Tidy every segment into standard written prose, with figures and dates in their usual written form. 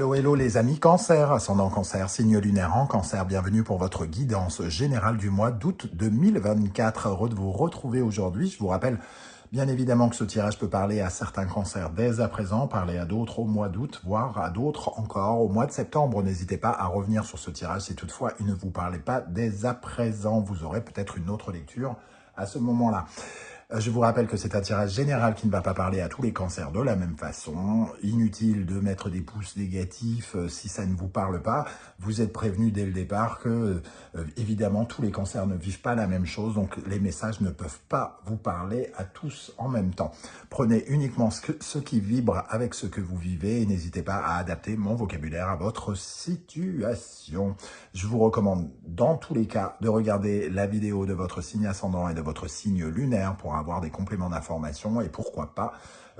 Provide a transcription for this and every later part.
Hello, hello les amis Cancer, ascendant Cancer, signe lunaire en Cancer, bienvenue pour votre guidance générale du mois d'août 2024. Heureux de vous retrouver aujourd'hui. Je vous rappelle bien évidemment que ce tirage peut parler à certains cancers dès à présent, parler à d'autres au mois d'août, voire à d'autres encore au mois de septembre. N'hésitez pas à revenir sur ce tirage si toutefois il ne vous parlait pas dès à présent. Vous aurez peut-être une autre lecture à ce moment-là. Je vous rappelle que c'est un tirage général qui ne va pas parler à tous les cancers de la même façon. Inutile de mettre des pouces négatifs si ça ne vous parle pas. Vous êtes prévenu dès le départ que, évidemment, tous les cancers ne vivent pas la même chose. Donc, les messages ne peuvent pas vous parler à tous en même temps. Prenez uniquement ce qui vibre avec ce que vous vivez et n'hésitez pas à adapter mon vocabulaire à votre situation. Je vous recommande, dans tous les cas, de regarder la vidéo de votre signe ascendant et de votre signe lunaire pour avoir des compléments d'information et pourquoi pas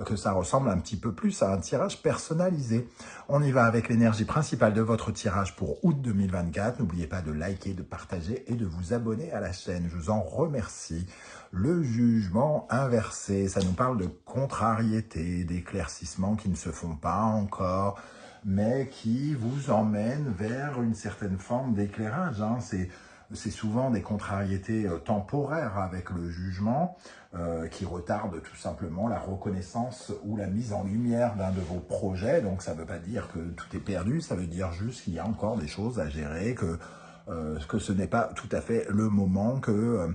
que ça ressemble un petit peu plus à un tirage personnalisé. On y va avec l'énergie principale de votre tirage pour août 2024. N'oubliez pas de liker, de partager et de vous abonner à la chaîne. Je vous en remercie. Le jugement inversé, ça nous parle de contrariété, d'éclaircissements qui ne se font pas encore, mais qui vous emmènent vers une certaine forme d'éclairage. C'est souvent des contrariétés temporaires avec le jugement qui retardent tout simplement la reconnaissance ou la mise en lumière d'un de vos projets. Donc ça ne veut pas dire que tout est perdu, ça veut dire juste qu'il y a encore des choses à gérer, que ce n'est pas tout à fait le moment que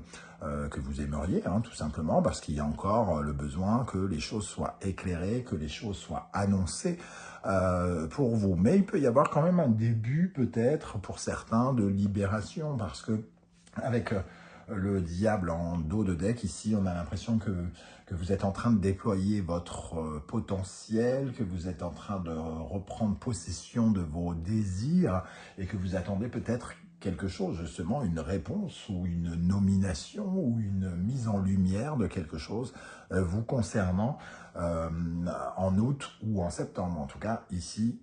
vous aimeriez, hein, tout simplement, parce qu'il y a encore le besoin que les choses soient éclairées, que les choses soient annoncées pour vous. Mais il peut y avoir quand même un début, peut-être, pour certains, de libération, parce que avec le diable en dos de deck, ici, on a l'impression que vous êtes en train de déployer votre potentiel, que vous êtes en train de reprendre possession de vos désirs et que vous attendez peut-être quelque chose, justement, une réponse ou une nomination ou une mise en lumière de quelque chose vous concernant en août ou en septembre. En tout cas, ici,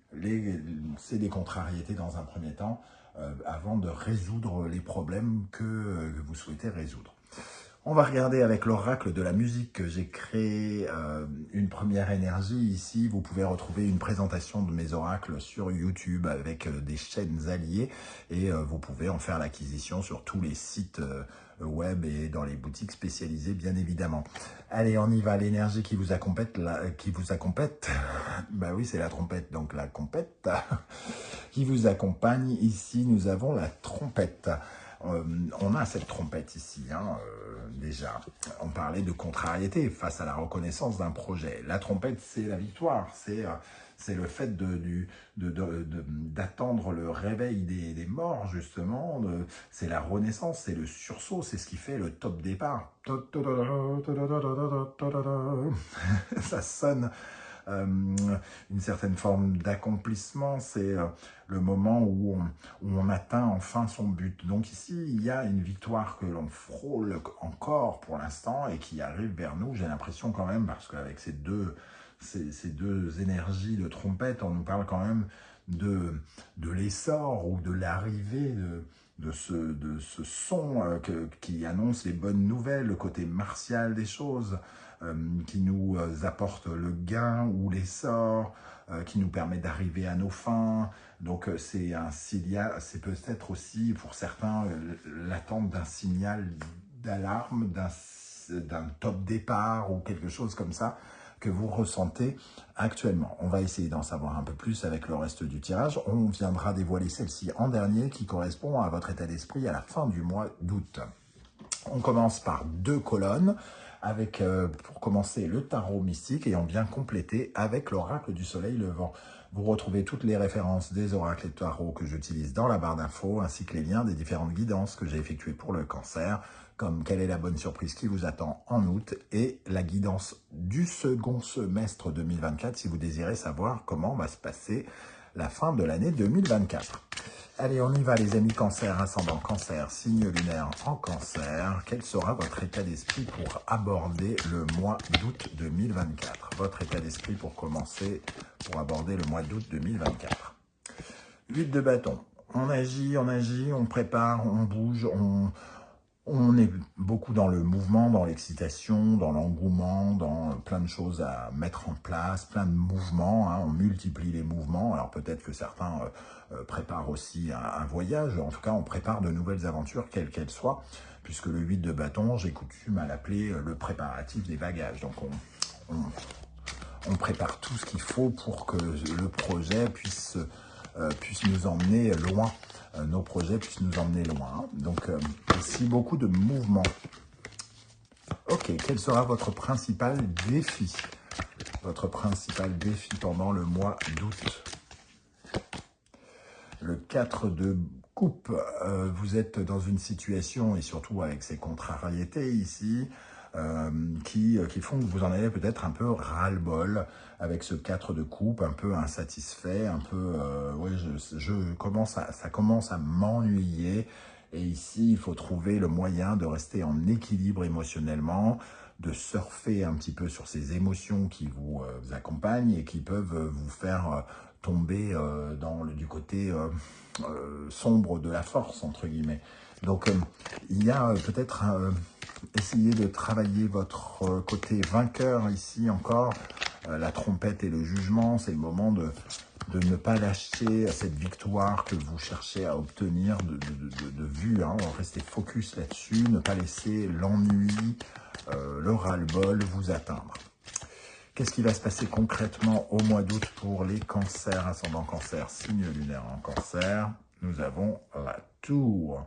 c'est des contrariétés dans un premier temps avant de résoudre les problèmes que vous souhaitez résoudre. On va regarder avec l'oracle de la musique que j'ai créé une première énergie ici. Vous pouvez retrouver une présentation de mes oracles sur YouTube avec des chaînes alliées et vous pouvez en faire l'acquisition sur tous les sites web et dans les boutiques spécialisées bien évidemment. Allez, on y va, l'énergie qui vous accompagne, bah oui c'est la trompette, donc la compète qui vous accompagne. Ici nous avons la trompette. On a cette trompette ici, hein, déjà. On parlait de contrariété face à la reconnaissance d'un projet. La trompette, c'est la victoire, c'est le fait d'attendre le réveil des morts, justement. C'est la renaissance, c'est le sursaut, c'est ce qui fait le top départ. Ça sonne une certaine forme d'accomplissement, c'est le moment où on atteint enfin son but. Donc ici, il y a une victoire que l'on frôle encore pour l'instant et qui arrive vers nous, j'ai l'impression quand même, parce qu'avec ces deux énergies de trompette, on nous parle quand même de l'essor ou de l'arrivée de ce son qui annonce les bonnes nouvelles, le côté martial des choses, qui nous apporte le gain ou l'essor, qui nous permet d'arriver à nos fins. Donc c'est peut-être aussi pour certains l'attente d'un signal d'alarme, d'un top départ ou quelque chose comme ça que vous ressentez actuellement. On va essayer d'en savoir un peu plus avec le reste du tirage. On viendra dévoiler celle-ci en dernier qui correspond à votre état d'esprit à la fin du mois d'août. On commence par 2 colonnes avec, pour commencer, le tarot mystique et on vient compléter avec l'oracle du soleil levant. Vous retrouvez toutes les références des oracles et tarots que j'utilise dans la barre d'infos, ainsi que les liens des différentes guidances que j'ai effectuées pour le cancer, comme quelle est la bonne surprise qui vous attend en août et la guidance du second semestre 2024 si vous désirez savoir comment va se passer la fin de l'année 2024. Allez, on y va les amis Cancer, ascendant Cancer, signe lunaire en Cancer. Quel sera votre état d'esprit pour aborder le mois d'août 2024? Votre état d'esprit pour commencer, pour aborder le mois d'août 2024. 8 de bâton. On agit, on prépare, on bouge, On est beaucoup dans le mouvement, dans l'excitation, dans l'engouement, dans plein de choses à mettre en place, plein de mouvements, hein, on multiplie les mouvements. Alors peut-être que certains préparent aussi un voyage, en tout cas on prépare de nouvelles aventures, quelles qu'elles soient, puisque le 8 de bâton, j'ai coutume à l'appeler le préparatif des bagages. Donc on prépare tout ce qu'il faut pour que le projet puisse nous emmener loin. Nos projets puissent nous emmener loin. Donc, ici, beaucoup de mouvements. Ok, quel sera votre principal défi? Votre principal défi pendant le mois d'août? Le 4 de coupe, vous êtes dans une situation, et surtout avec ces contrariétés ici, qui font que vous en avez peut-être un peu ras-le-bol avec ce 4 de coupe, un peu insatisfait, un peu, ouais, ça commence à m'ennuyer. Et ici, il faut trouver le moyen de rester en équilibre émotionnellement, de surfer un petit peu sur ces émotions qui vous accompagnent et qui peuvent vous faire tomber du côté sombre de la force, entre guillemets. Donc, il y a peut-être essayer de travailler votre côté vainqueur ici encore. La trompette et le jugement, c'est le moment de ne pas lâcher cette victoire que vous cherchez à obtenir de vue. Hein. Restez focus là-dessus, ne pas laisser l'ennui, le ras-le-bol vous atteindre. Qu'est-ce qui va se passer concrètement au mois d'août pour les cancers, ascendant cancer, signe lunaire en cancer? Nous avons la tour.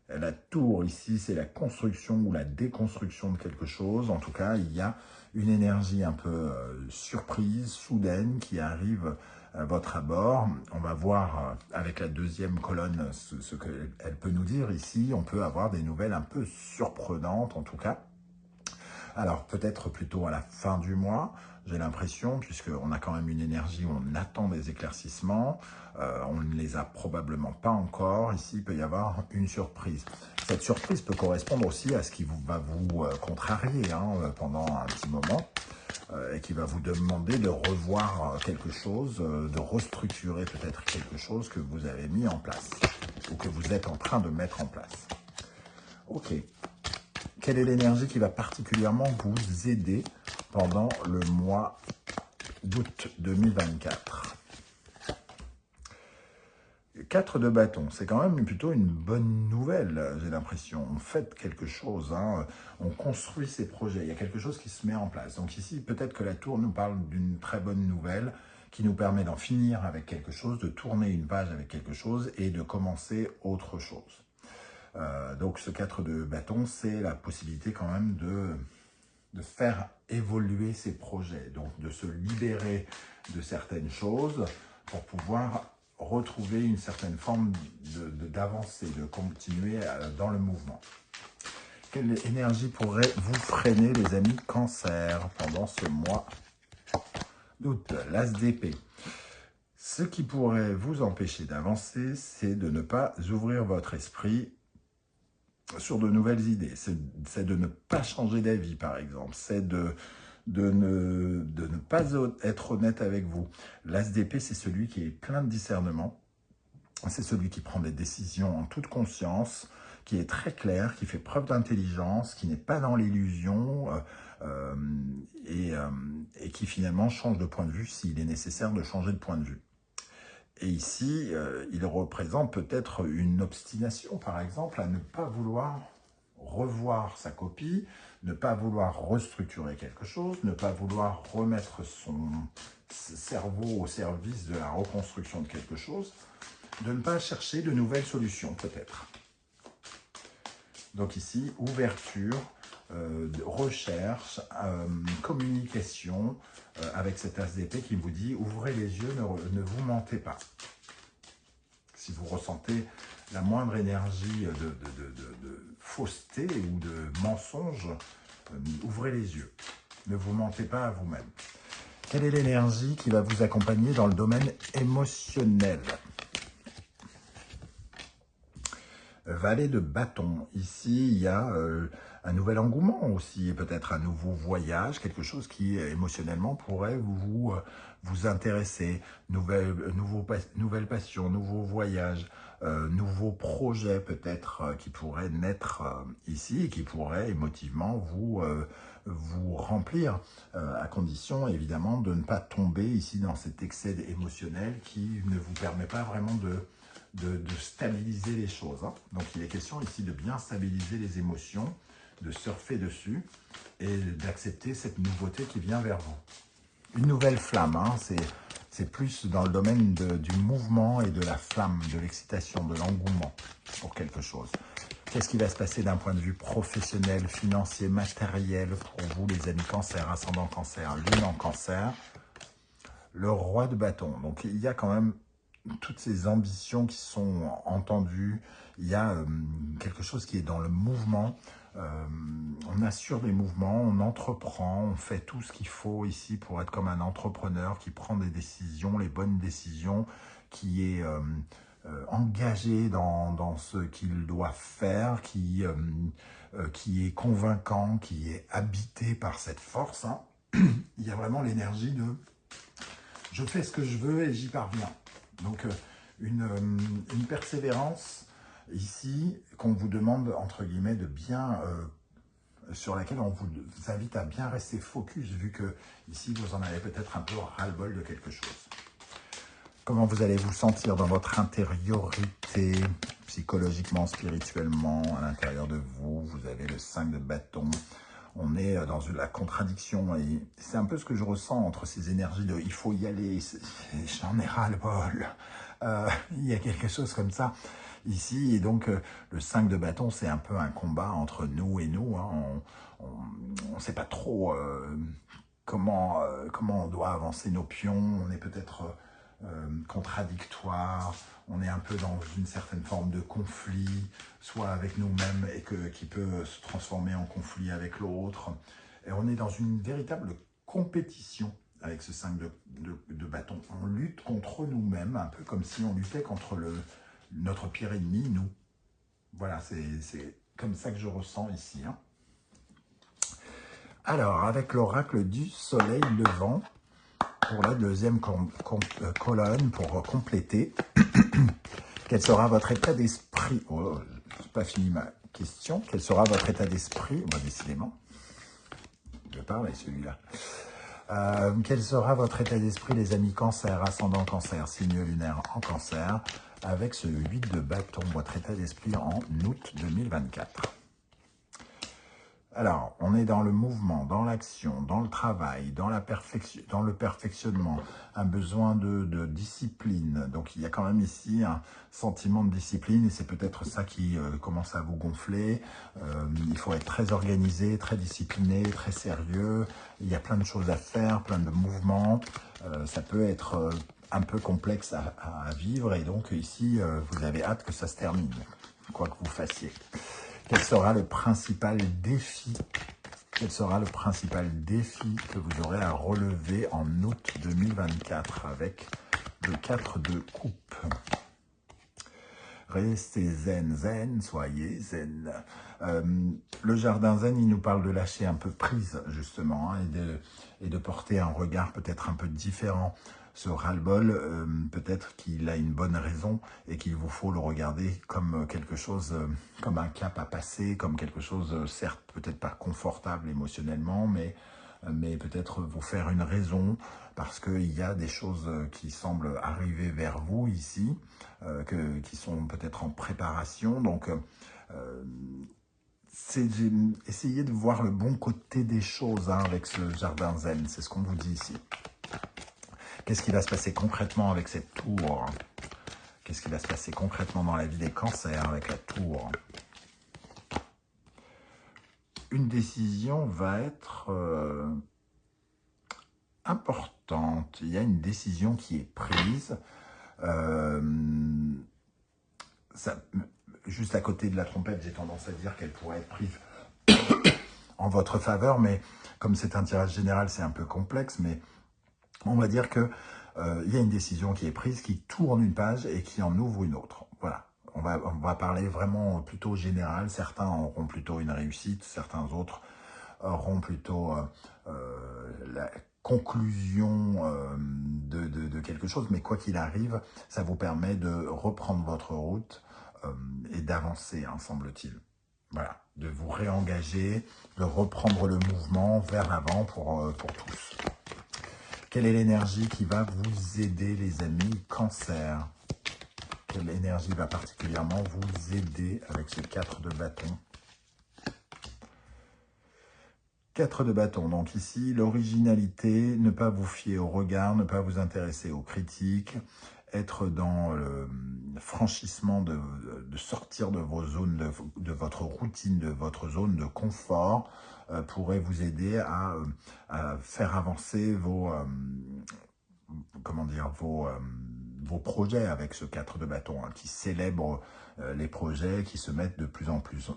La tour ici, c'est la construction ou la déconstruction de quelque chose. En tout cas, il y a une énergie un peu surprise, soudaine, qui arrive à votre abord. On va voir avec la deuxième colonne ce qu'elle peut nous dire ici. On peut avoir des nouvelles un peu surprenantes, en tout cas. Alors, peut-être plutôt à la fin du mois, j'ai l'impression, puisqu'on a quand même une énergie où on attend des éclaircissements, on ne les a probablement pas encore. Ici, il peut y avoir une surprise. Cette surprise peut correspondre aussi à ce qui va vous contrarier hein, pendant un petit moment et qui va vous demander de revoir quelque chose, de restructurer peut-être quelque chose que vous avez mis en place ou que vous êtes en train de mettre en place. Ok. Quelle est l'énergie qui va particulièrement vous aider pendant le mois d'août 2024? 4 de bâton, c'est quand même plutôt une bonne nouvelle, j'ai l'impression. On fait quelque chose, hein, on construit ses projets, il y a quelque chose qui se met en place. Donc ici, peut-être que la tour nous parle d'une très bonne nouvelle qui nous permet d'en finir avec quelque chose, de tourner une page avec quelque chose et de commencer autre chose. Donc ce 4 de bâton, c'est la possibilité quand même de faire évoluer ses projets, donc de se libérer de certaines choses pour pouvoir retrouver une certaine forme d'avancée, de continuer dans le mouvement. Quelle énergie pourrait vous freiner, les amis cancer, pendant ce mois d'août? L'as d'épée. Ce qui pourrait vous empêcher d'avancer, c'est de ne pas ouvrir votre esprit sur de nouvelles idées. C'est de ne pas changer d'avis, par exemple. C'est de ne pas être honnête avec vous. L'as d'épée, c'est celui qui est plein de discernement. C'est celui qui prend des décisions en toute conscience, qui est très clair, qui fait preuve d'intelligence, qui n'est pas dans l'illusion et qui finalement change de point de vue s'il est nécessaire de changer de point de vue. Et ici, il représente peut-être une obstination, par exemple, à ne pas vouloir revoir sa copie, ne pas vouloir restructurer quelque chose, ne pas vouloir remettre son cerveau au service de la reconstruction de quelque chose, de ne pas chercher de nouvelles solutions, peut-être. Donc ici, ouverture, recherche, communication, avec cet as d'épée qui vous dit « Ouvrez les yeux, ne vous mentez pas ». Si vous ressentez la moindre énergie de fausseté ou de mensonge, ouvrez les yeux. Ne vous mentez pas à vous-même. Quelle est l'énergie qui va vous accompagner dans le domaine émotionnel? Valet de bâton. Ici, il y a un nouvel engouement aussi, et peut-être un nouveau voyage, quelque chose qui émotionnellement pourrait vous intéresser, nouvelles passions, nouveaux voyages, nouveaux projets peut-être qui pourraient naître ici et qui pourraient émotivement vous remplir, à condition évidemment de ne pas tomber ici dans cet excès émotionnel qui ne vous permet pas vraiment de stabiliser les choses, hein. Donc il est question ici de bien stabiliser les émotions, de surfer dessus et d'accepter cette nouveauté qui vient vers vous. Une nouvelle flamme, hein, c'est plus dans le domaine du mouvement et de la flamme, de l'excitation, de l'engouement pour quelque chose. Qu'est-ce qui va se passer d'un point de vue professionnel, financier, matériel pour vous les amis cancer, ascendant cancer, lune en cancer? Le roi de bâton, donc il y a quand même toutes ces ambitions qui sont entendues, il y a quelque chose qui est dans le mouvement, on assure des mouvements, on entreprend, on fait tout ce qu'il faut ici pour être comme un entrepreneur qui prend des décisions, les bonnes décisions, qui est engagé dans ce qu'il doit faire, qui est convaincant, qui est habité par cette force, hein. Il y a vraiment l'énergie de « je fais ce que je veux et j'y parviens ». Donc, une persévérance ici qu'on vous demande, entre guillemets, de bien, sur laquelle on vous invite à bien rester focus, vu que ici, vous en avez peut-être un peu ras-le-bol de quelque chose. Comment vous allez vous sentir dans votre intériorité, psychologiquement, spirituellement, à l'intérieur de vous? Vous avez le 5 de bâton. On est dans la contradiction et c'est un peu ce que je ressens entre ces énergies de « il faut y aller, j'en ai ras-le-bol ». Il y a quelque chose comme ça ici et donc le 5 de bâton, c'est un peu un combat entre nous et nous, hein. On ne sait pas trop comment on doit avancer nos pions, on est peut-être contradictoire, on est un peu dans une certaine forme de conflit, soit avec nous-mêmes et qui peut se transformer en conflit avec l'autre. Et on est dans une véritable compétition avec ce 5 de bâton. On lutte contre nous-mêmes, un peu comme si on luttait contre notre pire ennemi, nous. Voilà, c'est comme ça que je ressens ici, hein. Alors, avec l'oracle du soleil levant, pour la deuxième colonne, pour compléter, quel sera votre état d'esprit? Oh, je n'ai pas fini ma question. Quel sera votre état d'esprit? Bon, décidément, je parle celui-là. Quel sera votre état d'esprit, les amis cancer, ascendant cancer, signe lunaire en cancer, avec ce 8 de bâton, votre état d'esprit en août 2024? Alors, on est dans le mouvement, dans l'action, dans le travail, dans le perfectionnement, un besoin de discipline. Donc, il y a quand même ici un sentiment de discipline et c'est peut-être ça qui commence à vous gonfler. Il faut être très organisé, très discipliné, très sérieux. Il y a plein de choses à faire, plein de mouvements. Ça peut être un peu complexe à vivre et donc ici, vous avez hâte que ça se termine, quoi que vous fassiez. Quel sera le principal défi? Quel sera le principal défi que vous aurez à relever en août 2024 avec le 4 de coupe? Restez zen, soyez zen. Le jardin zen, il nous parle de lâcher un peu prise, justement, hein, et de porter un regard peut-être un peu différent. Ce ras-le-bol, peut-être qu'il a une bonne raison et qu'il vous faut le regarder comme quelque chose, comme un cap à passer, comme quelque chose, certes, peut-être pas confortable émotionnellement, mais peut-être vous faire une raison, parce qu'il y a des choses qui semblent arriver vers vous ici, qui sont peut-être en préparation. Donc, essayez de voir le bon côté des choses, hein, avec ce jardin zen, c'est ce qu'on vous dit ici. Qu'est-ce qui va se passer concrètement avec cette tour? Qu'est-ce qui va se passer concrètement dans la vie des cancers avec la tour? Une décision va être importante. Il y a une décision qui est prise. Juste à côté de la trompette, j'ai tendance à dire qu'elle pourrait être prise en votre faveur, mais comme c'est un tirage général, c'est un peu complexe, mais on va dire que il y a une décision qui est prise, qui tourne une page et qui en ouvre une autre. Voilà. on va parler vraiment plutôt général. Certains auront plutôt une réussite, certains autres auront plutôt la conclusion de quelque chose. Mais quoi qu'il arrive, ça vous permet de reprendre votre route et d'avancer, hein, semble-t-il. Voilà, de vous réengager, de reprendre le mouvement vers l'avant pour tous. Quelle est l'énergie qui va vous aider, les amis Cancer? Quelle énergie va particulièrement vous aider avec ce 4 de bâton? 4 de bâton, donc ici, l'originalité, ne pas vous fier au regard, ne pas vous intéresser aux critiques, être dans le franchissement de sortir de vos zones, de votre routine, de votre zone de confort, pourrait vous aider à faire avancer vos, comment dire, vos projets avec ce 4 de bâton, hein, qui célèbre les projets, qui se mettent de plus en plus,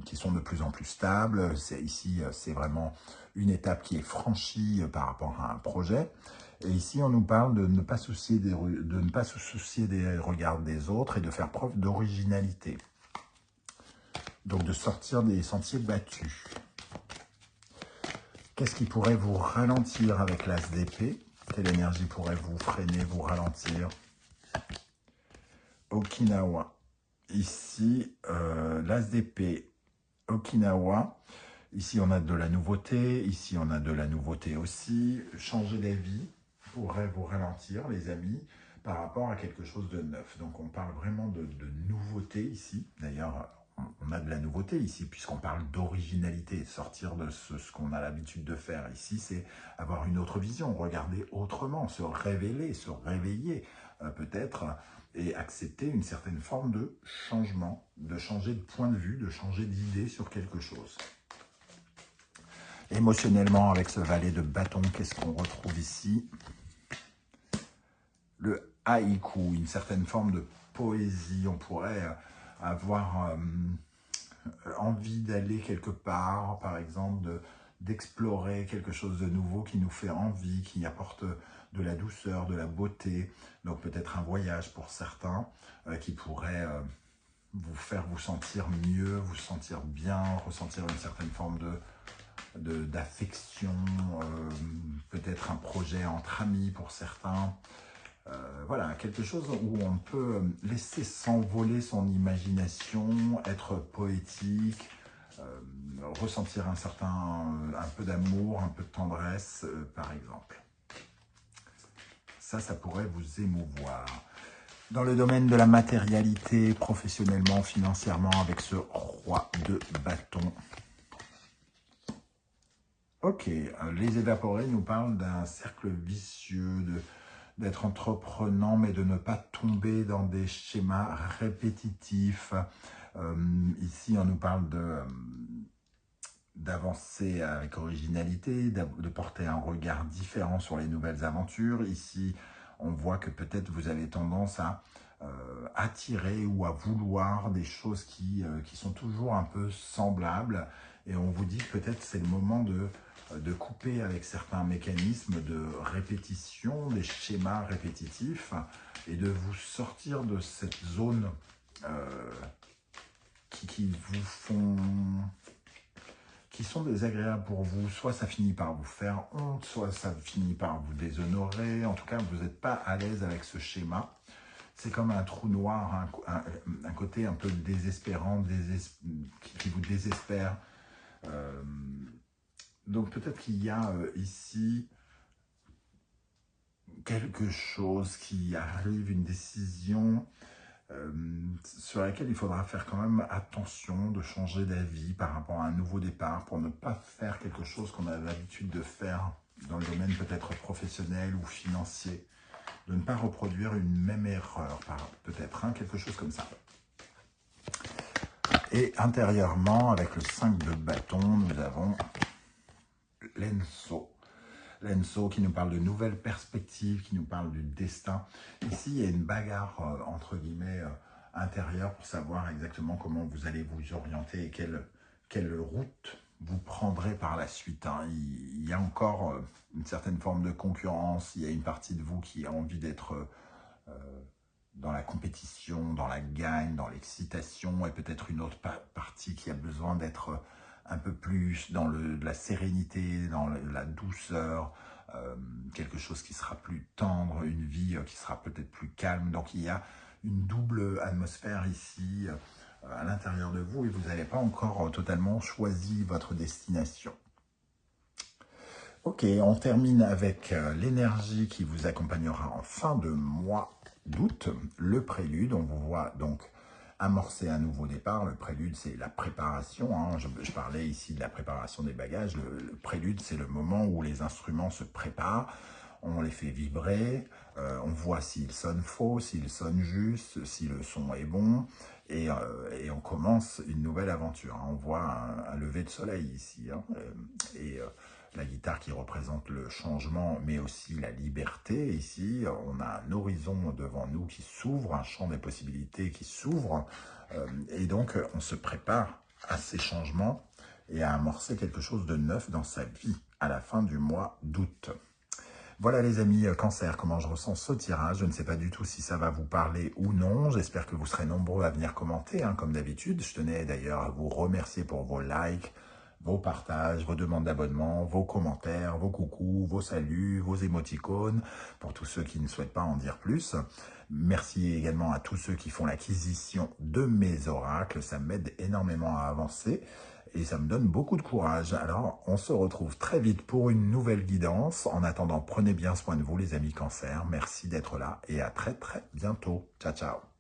qui sont de plus en plus stables. Ici, c'est vraiment une étape qui est franchie par rapport à un projet. Et ici, on nous parle de ne pas, se soucier des regards des autres et de faire preuve d'originalité. Donc, de sortir des sentiers battus. Qu'est-ce qui pourrait vous ralentir avec l'as d'épée? Quelle énergie pourrait vous freiner, vous ralentir? Okinawa. Ici, l'as d'épée, Okinawa. Ici, on a de la nouveauté. Ici, on a de la nouveauté aussi. Changer d'avis pourrait vous ralentir, les amis, par rapport à quelque chose de neuf. Donc, on parle vraiment de nouveauté ici. D'ailleurs, on a de la nouveauté ici, puisqu'on parle d'originalité. Sortir de ce qu'on a l'habitude de faire ici, c'est avoir une autre vision, regarder autrement, se révéler, se réveiller, peut-être, et accepter une certaine forme de changement, de changer de point de vue, de changer d'idée sur quelque chose. Émotionnellement, avec ce valet de bâton, qu'est-ce qu'on retrouve ici? Le haïku, une certaine forme de poésie. On pourrait avoir envie d'aller quelque part, par exemple, d'explorer quelque chose de nouveau qui nous fait envie, qui apporte de la douceur, de la beauté. Donc peut-être un voyage pour certains qui pourrait vous faire vous sentir mieux, vous sentir bien, ressentir une certaine forme d'affection, peut-être un projet entre amis pour certains. Voilà, quelque chose où on peut laisser s'envoler son imagination, être poétique, ressentir un peu d'amour, un peu de tendresse, par exemple. Ça pourrait vous émouvoir. Dans le domaine de la matérialité, professionnellement, financièrement, avec ce roi de bâton. Ok, les évaporés nous parlent d'un cercle vicieux, d'être entreprenant, mais de ne pas tomber dans des schémas répétitifs. Ici, on nous parle d'avancer avec originalité, de porter un regard différent sur les nouvelles aventures. Ici, on voit que peut-être vous avez tendance à attirer ou à vouloir des choses qui sont toujours un peu semblables. Et on vous dit que peut-être c'est le moment de couper avec certains mécanismes de répétition, des schémas répétitifs, et de vous sortir de cette zone qui vous font... qui sont désagréables pour vous. Soit ça finit par vous faire honte, soit ça finit par vous déshonorer. En tout cas, vous n'êtes pas à l'aise avec ce schéma. C'est comme un trou noir, un côté un peu désespérant, qui vous désespère. Donc peut-être qu'il y a ici quelque chose qui arrive, une décision sur laquelle il faudra faire quand même attention de changer d'avis par rapport à un nouveau départ pour ne pas faire quelque chose qu'on a l'habitude de faire dans le domaine peut-être professionnel ou financier, de ne pas reproduire une même erreur, peut-être, hein, quelque chose comme ça. Et intérieurement, avec le 5 de bâton, nous avons l'Enso. L'Enso qui nous parle de nouvelles perspectives, qui nous parle du destin. Ici, il y a une bagarre, entre guillemets, intérieure pour savoir exactement comment vous allez vous orienter et quelle route vous prendrez par la suite. Hein. Il y a encore une certaine forme de concurrence, il y a une partie de vous qui a envie d'être dans la compétition, dans la gagne, dans l'excitation, et peut-être une autre partie qui a besoin d'être un peu plus dans la sérénité, dans la douceur, quelque chose qui sera plus tendre, une vie qui sera peut-être plus calme. Donc il y a une double atmosphère ici à l'intérieur de vous et vous n'avez pas encore totalement choisi votre destination. Ok, on termine avec l'énergie qui vous accompagnera en fin de mois d'août, le prélude. On vous voit donc amorcer un nouveau départ. Le prélude, c'est la préparation. Hein. Je parlais ici de la préparation des bagages. Le prélude, c'est le moment où les instruments se préparent. On les fait vibrer, on voit s'ils sonnent faux, s'ils sonnent justes, si le son est bon, et on commence une nouvelle aventure. Hein. On voit un lever de soleil ici, hein, la guitare qui représente le changement, mais aussi la liberté. Ici, on a un horizon devant nous qui s'ouvre, un champ des possibilités qui s'ouvre, et donc on se prépare à ces changements et à amorcer quelque chose de neuf dans sa vie à la fin du mois d'août. Voilà les amis, Cancer, comment je ressens ce tirage. Je ne sais pas du tout si ça va vous parler ou non. J'espère que vous serez nombreux à venir commenter, hein, comme d'habitude. Je tenais d'ailleurs à vous remercier pour vos likes, vos partages, vos demandes d'abonnement, vos commentaires, vos coucous, vos saluts, vos émoticônes, pour tous ceux qui ne souhaitent pas en dire plus. Merci également à tous ceux qui font l'acquisition de mes oracles. Ça m'aide énormément à avancer. Et ça me donne beaucoup de courage. Alors, on se retrouve très vite pour une nouvelle guidance. En attendant, prenez bien soin de vous, les amis Cancer. Merci d'être là et à très très bientôt. Ciao, ciao.